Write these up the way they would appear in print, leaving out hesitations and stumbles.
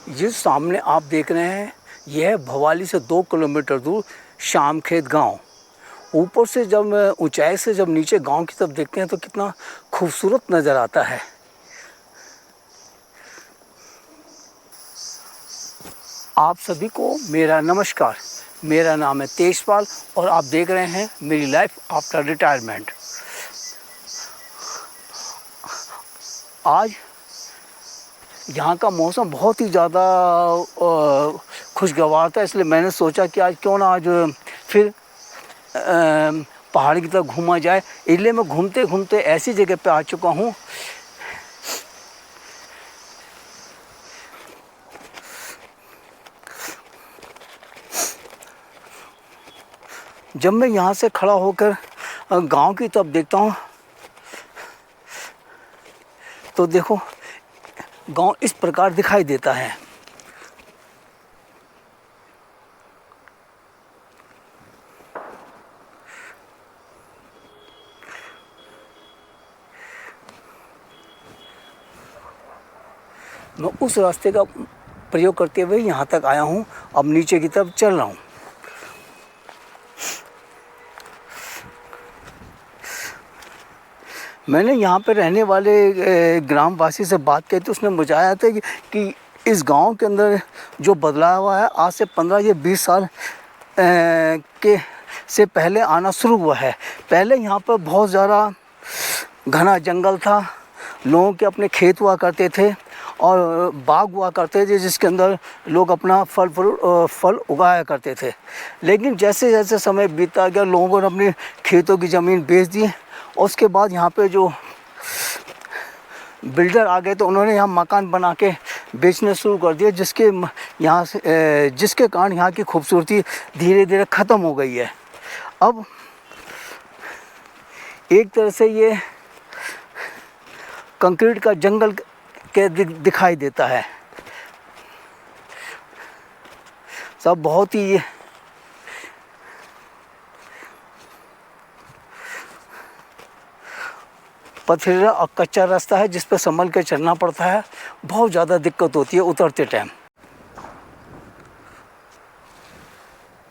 ये सामने आप देख रहे हैं, यह है भवाली से 2 किलोमीटर दूर शामखेत गांव। ऊपर से जब ऊंचाई से जब नीचे गांव की तरफ देखते हैं तो कितना खूबसूरत नज़र आता है। आप सभी को मेरा नमस्कार। मेरा नाम है तेजपाल और आप देख रहे हैं मेरी लाइफ आफ्टर रिटायरमेंट। आज यहाँ का मौसम बहुत ही ज़्यादा खुशगवार था, इसलिए मैंने सोचा कि आज क्यों ना आज फिर पहाड़ की तरफ घूमा जाए। इसलिए मैं घूमते घूमते ऐसी जगह पे आ चुका हूँ जब मैं यहाँ से खड़ा होकर गांव की तरफ देखता हूँ तो देखो गांव इस प्रकार दिखाई देता है। मैं उस रास्ते का प्रयोग करते हुए यहाँ तक आया हूँ, अब नीचे की तरफ चल रहा हूँ। मैंने यहाँ पे रहने वाले ग्रामवासी से बात की तो उसने बताया था कि इस गांव के अंदर जो बदलाव हुआ है आज से 15 या 20 साल के से पहले आना शुरू हुआ है। पहले यहाँ पर बहुत ज़्यादा घना जंगल था, लोगों के अपने खेत हुआ करते थे और बाग हुआ करते थे जिसके अंदर लोग अपना फल उगाया करते थे। लेकिन जैसे जैसे समय बीतता गया लोगों ने अपने खेतों की ज़मीन बेच दी और उसके बाद यहाँ पे जो बिल्डर आ गए तो उन्होंने यहाँ मकान बना के बेचने शुरू कर दिया, जिसके कारण यहाँ की खूबसूरती धीरे धीरे ख़त्म हो गई है। अब एक तरह से ये कंक्रीट का जंगल के दिखाई देता है। सब बहुत ही पथरीला और कच्चा रास्ता है जिस पर संभल के चलना पड़ता है। बहुत ज़्यादा दिक्कत होती है उतरते टाइम।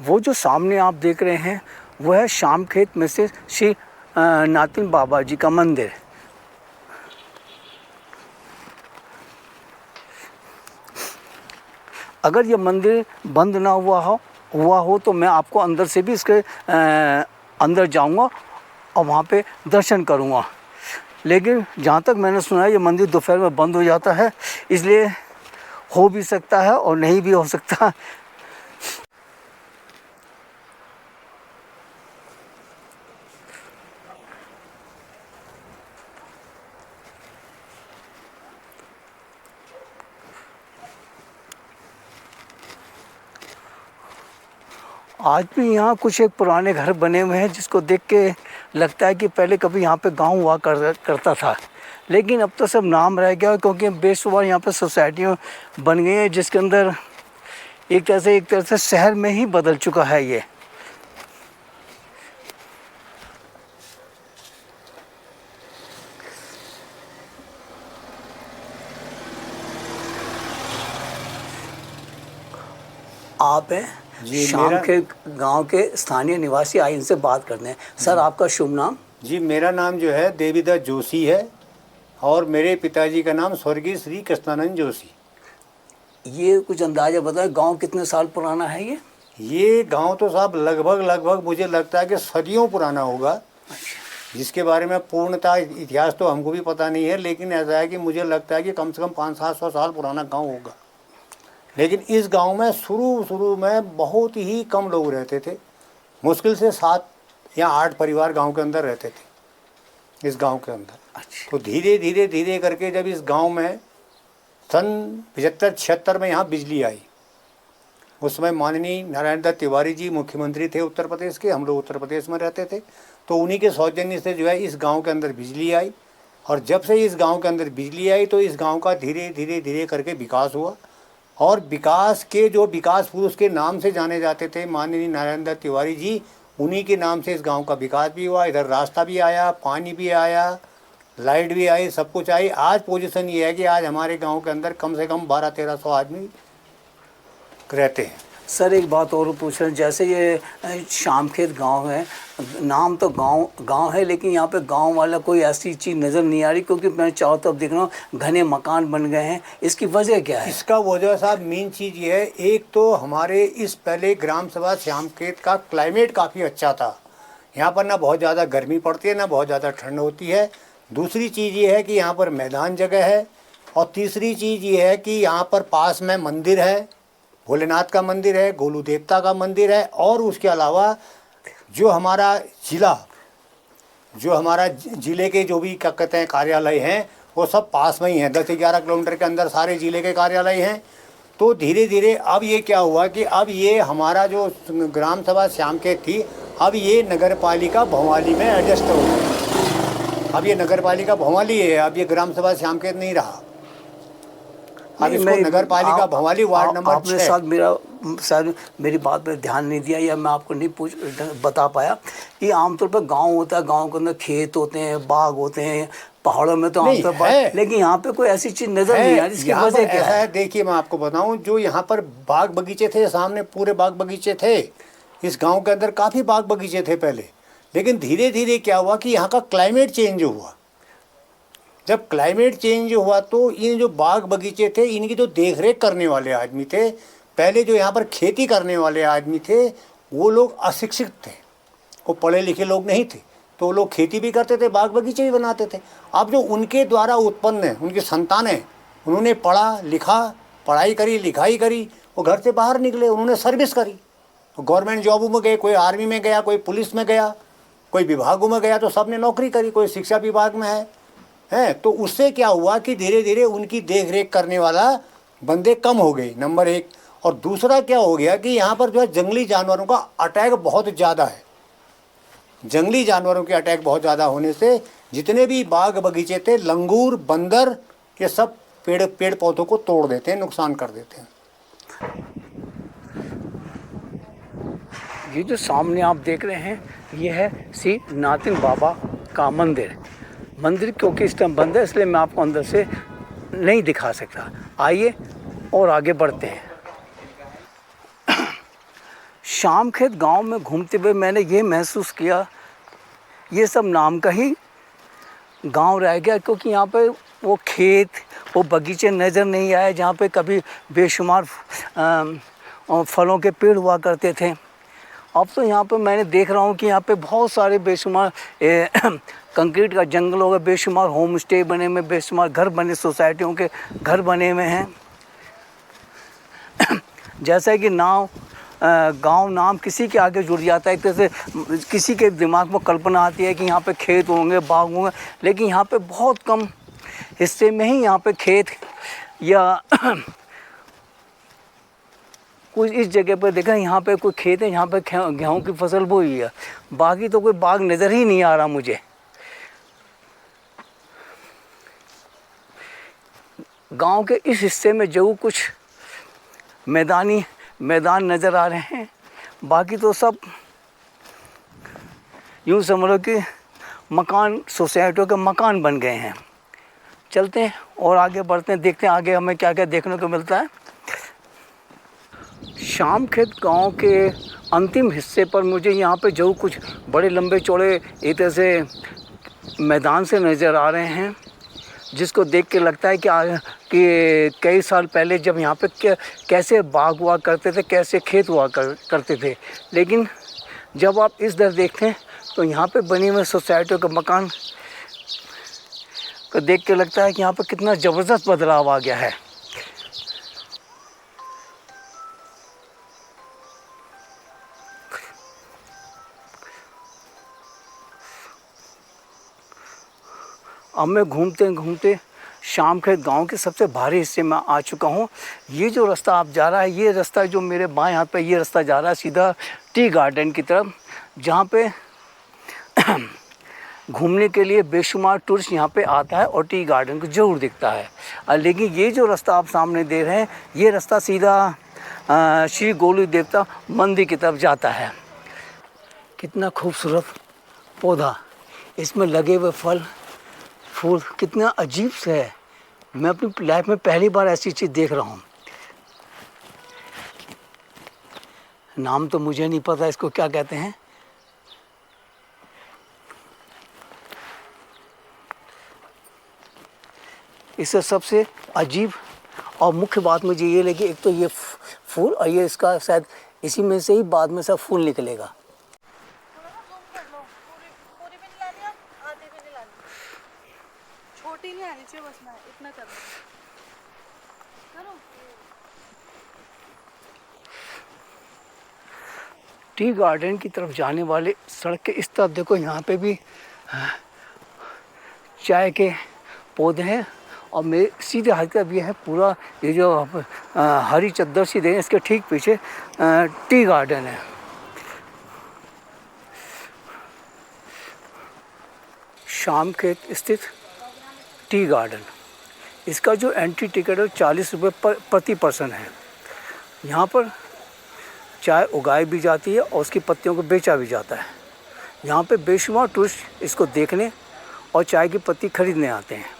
वो जो सामने आप देख रहे हैं वो है शामखेत में से श्री नातिन बाबा जी का मंदिर। अगर ये मंदिर बंद ना हुआ हो तो मैं आपको अंदर से भी इसके अंदर जाऊंगा और वहाँ पे दर्शन करूँगा। लेकिन जहाँ तक मैंने सुना है ये मंदिर दोपहर में बंद हो जाता है, इसलिए हो भी सकता है और नहीं भी हो सकता। आज भी यहाँ कुछ एक पुराने घर बने हुए हैं जिसको देख के लगता है कि पहले कभी यहाँ पे गांव हुआ करता था, लेकिन अब तो सब नाम रह गया क्योंकि बेशुमार यहाँ पे सोसाइटियाँ बन गई हैं जिसके अंदर एक तरह से शहर में ही बदल चुका है ये। आप हैं शाम के गांव के स्थानीय निवासी, आए इनसे बात करते हैं। सर आपका शुभ नाम? जी मेरा नाम जो है देवीदास जोशी है और मेरे पिताजी का नाम स्वर्गीय श्री कृष्णानंद जोशी। ये कुछ अंदाजा बताएं गांव कितने साल पुराना है ये गांव तो साहब लगभग मुझे लगता है कि सदियों पुराना होगा। अच्छा। जिसके बारे में पूर्णतः इतिहास तो हमको भी पता नहीं है, लेकिन ऐसा है कि मुझे लगता है कि कम से कम 500-700 साल पुराना गाँव होगा। लेकिन इस गांव में शुरू में बहुत ही कम लोग रहते थे, मुश्किल से 7 या 8 परिवार गांव के अंदर रहते थे इस गांव के अंदर। अच्छा। तो धीरे धीरे करके जब इस गांव में सन 75-76 में यहाँ बिजली आई, उस समय माननीय नारायण दत्त तिवारी जी मुख्यमंत्री थे उत्तर प्रदेश के, हम लोग उत्तर प्रदेश में रहते थे, तो उन्हीं के सौजन्य से जो है इस गाँव के अंदर बिजली आई। और जब से इस गाँव के अंदर बिजली आई तो इस गाँव का धीरे धीरे करके विकास हुआ और विकास के जो विकास पुरुष के नाम से जाने जाते थे माननीय नारायण दत्त तिवारी जी, उन्हीं के नाम से इस गांव का विकास भी हुआ। इधर रास्ता भी आया, पानी भी आया लाइट भी आई, सब कुछ आई। आज पोजीशन ये है कि आज हमारे गांव के अंदर कम से कम 1200-1300 आदमी रहते हैं। सर एक बात और पूछ रहे हैं, जैसे ये शामखेत गांव है, नाम तो गांव है, लेकिन यहाँ पे गांव वाला कोई ऐसी चीज़ नज़र नहीं आ रही, क्योंकि मैं चारों तरफ देख रहा हूँ घने मकान बन गए हैं। इसकी वजह क्या है? इसका वजह साहब मेन चीज़ ये है, एक तो हमारे इस पहले ग्राम सभा शामखेत का क्लाइमेट काफ़ी अच्छा था। यहाँ पर ना बहुत ज़्यादा गर्मी पड़ती है, ना बहुत ज़्यादा ठंड होती है। दूसरी चीज़ ये है कि यहाँ पर मैदान जगह है, और तीसरी चीज़ ये है कि यहाँ पर पास में मंदिर है, भोलेनाथ का मंदिर है, गोलू देवता का मंदिर है, और उसके अलावा जो हमारा ज़िले के जो भी क्या कहते हैं कार्यालय हैं, वो सब पास में ही हैं। 10-11 किलोमीटर के अंदर सारे ज़िले के कार्यालय हैं। तो धीरे धीरे अब ये क्या हुआ कि अब ये हमारा जो ग्राम सभा शामखेत थी, अब ये नगर पालिका भोवाली में एडजस्ट हो गई। अब ये नगर पालिका भोवाली है, अब ये ग्राम सभा शामखेत नहीं रहा। अब इसको नगर पालिका भोवाली वार्ड नंबर 6। आपने शायद मेरी बात पर ध्यान नहीं दिया, या मैं आपको नहीं बता पाया कि आमतौर पर गांव होता है, गांव के अंदर खेत होते हैं, बाग होते हैं, पहाड़ों में तो आमतौर पर, लेकिन यहाँ पे कोई ऐसी चीज़ नज़र नहीं आ रही। इसकी वजह क्या है? देखिए मैं आपको बताऊं, जो यहाँ पर बाग बगीचे थे, सामने पूरे बाग बगीचे थे। इस गांव के अंदर काफ़ी बाग बगीचे थे पहले, लेकिन धीरे धीरे क्या हुआ कि यहाँ का क्लाइमेट चेंज हुआ। जब क्लाइमेट चेंज हुआ तो ये जो बाग बगीचे थे, इनकी तो देख रेख करने वाले आदमी थे। पहले जो यहाँ पर खेती करने वाले आदमी थे, वो लोग अशिक्षित थे, वो पढ़े लिखे लोग नहीं थे, तो वो लोग खेती भी करते थे, बाग बगीचे भी बनाते थे। अब जो उनके द्वारा उत्पन्न है, उनकी संतानें, उन्होंने पढ़ा लिखा, पढ़ाई करी, लिखाई करी, वो घर से बाहर निकले, उन्होंने सर्विस करी, गवर्नमेंट जॉबों में गए, कोई आर्मी में गया, कोई पुलिस में गया, कोई विभागों में गया, तो सब ने नौकरी करी, कोई शिक्षा विभाग में है। तो उससे क्या हुआ कि धीरे धीरे उनकी देख रेख करने वाला बंदे कम हो गए, नंबर 1। और दूसरा क्या हो गया कि यहाँ पर जो है जंगली जानवरों का अटैक बहुत ज़्यादा है। जंगली जानवरों के अटैक बहुत ज़्यादा होने से जितने भी बाग बगीचे थे, लंगूर, बंदर, ये सब पेड़ पौधों को तोड़ देते हैं, नुकसान कर देते हैं। ये जो सामने आप देख रहे हैं, ये है श्री नातिन बाबा का मंदिर। क्योंकि इस टाइम बंद है, इसलिए मैं आपको अंदर से नहीं दिखा सकता। आइए और आगे बढ़ते हैं। शामखेत गांव में घूमते हुए मैंने ये महसूस किया, ये सब नाम का ही गांव रह गया, क्योंकि यहाँ पे वो खेत, वो बगीचे नज़र नहीं आए जहाँ पे कभी बेशुमार फलों के पेड़ हुआ करते थे। अब तो यहाँ पे मैंने देख रहा हूँ कि यहाँ पे बहुत सारे बेशुमार कंक्रीट का जंगल हो गया, बेशुमार होम स्टे बने हुए, बेशुमार घर बने, सोसाइटियों के घर बने हुए हैं। जैसा कि गांव नाम किसी के आगे जुड़ जाता है, एक तरह से किसी के दिमाग में कल्पना आती है कि यहाँ पे खेत होंगे, बाग होंगे, लेकिन यहाँ पे बहुत कम हिस्से में ही यहाँ पे खेत या कुछ इस जगह पर देखा, यहाँ पे कोई खेत है, यहाँ पे गेहूँ की फसल बोई है, बाकी तो कोई बाग नज़र ही नहीं आ रहा मुझे। गांव के इस हिस्से में जो कुछ मैदान नज़र आ रहे हैं, बाकी तो सब यूँ समझ लो कि मकान, सोसाइटियों के मकान बन गए हैं। चलते हैं और आगे बढ़ते हैं, देखते हैं आगे हमें क्या क्या देखने को मिलता है। शामखेत गांव के अंतिम हिस्से पर मुझे यहाँ पे जो कुछ बड़े लंबे चौड़े एक तरह से मैदान से नज़र आ रहे हैं, जिसको देख के लगता है कि कई साल पहले जब यहाँ पे कैसे बाग हुआ करते थे, कैसे खेत हुआ करते थे। लेकिन जब आप इस दर देखते हैं तो यहाँ पे बनी हुई सोसाइटियों के मकान को देख के लगता है कि यहाँ पे कितना ज़बरदस्त बदलाव आ गया है। अब मैं घूमते घूमते शामखेत गांव के सबसे भारी हिस्से में आ चुका हूँ। ये जो रास्ता आप जा रहा है, ये रास्ता जो मेरे बाएं हाथ पे ये रास्ता जा रहा है सीधा टी गार्डन की तरफ, जहाँ पे घूमने के लिए बेशुमार टूरिस्ट यहाँ पे आता है और टी गार्डन को ज़रूर दिखता है। लेकिन ये जो रास्ता आप सामने देख रहे हैं, ये रास्ता सीधा श्री गोलू देवता मंदिर की तरफ जाता है। कितना खूबसूरत पौधा, इसमें लगे हुए फूल कितना अजीब से है। मैं अपनी लाइफ में पहली बार ऐसी चीज़ देख रहा हूँ। नाम तो मुझे नहीं पता इसको क्या कहते हैं। इससे सबसे अजीब और मुख्य बात मुझे ये लगी, एक तो ये फूल, और ये इसका शायद इसी में से ही बाद में सब फूल निकलेगा। छोटी नहीं आनी चाहिए, बस मैं इतना कर करो। टी गार्डन की तरफ जाने वाले सड़क के इस तरफ देखो, यहाँ पे भी चाय के पौधे हैं, और मेरे सीधे हाथ का भी है पूरा ये जो हरी चद्दर सी दें, इसके ठीक पीछे टी गार्डन है। शाम खेत स्थित टी गार्डन, इसका जो एंट्री टिकट है 40 रुपये प्रति पर्सन है। यहाँ पर चाय उगाई भी जाती है और उसकी पत्तियों को बेचा भी जाता है। यहाँ पे बेशुमार टूरिस्ट इसको देखने और चाय की पत्ती खरीदने आते हैं।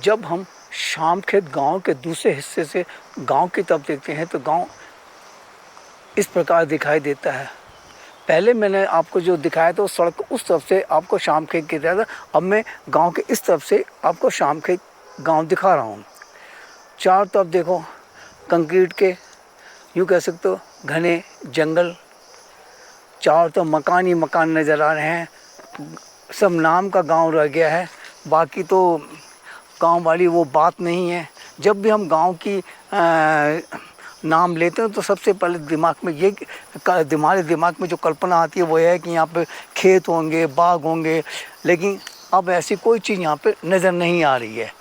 जब हम शाम खेत गांव के दूसरे हिस्से से गांव की तरफ देखते हैं तो गांव इस प्रकार दिखाई देता है। पहले मैंने आपको जो दिखाया था उस सड़क उस तरफ से आपको शाम खेत की तरह था, अब मैं गांव के इस तरफ से आपको शाम खेत गांव दिखा रहा हूँ। चारों तरफ देखो कंक्रीट के, यूँ कह सकते हो घने जंगल, चारों तरफ मकान ही मकान नज़र आ रहे हैं। सब नाम का गांव रह गया है, बाकी तो गांव वाली वो बात नहीं है। जब भी हम गांव की नाम लेते हैं तो सबसे पहले हमारे दिमाग में जो कल्पना आती है वो है कि यहाँ पे खेत होंगे, बाग होंगे, लेकिन अब ऐसी कोई चीज़ यहाँ पे नज़र नहीं आ रही है।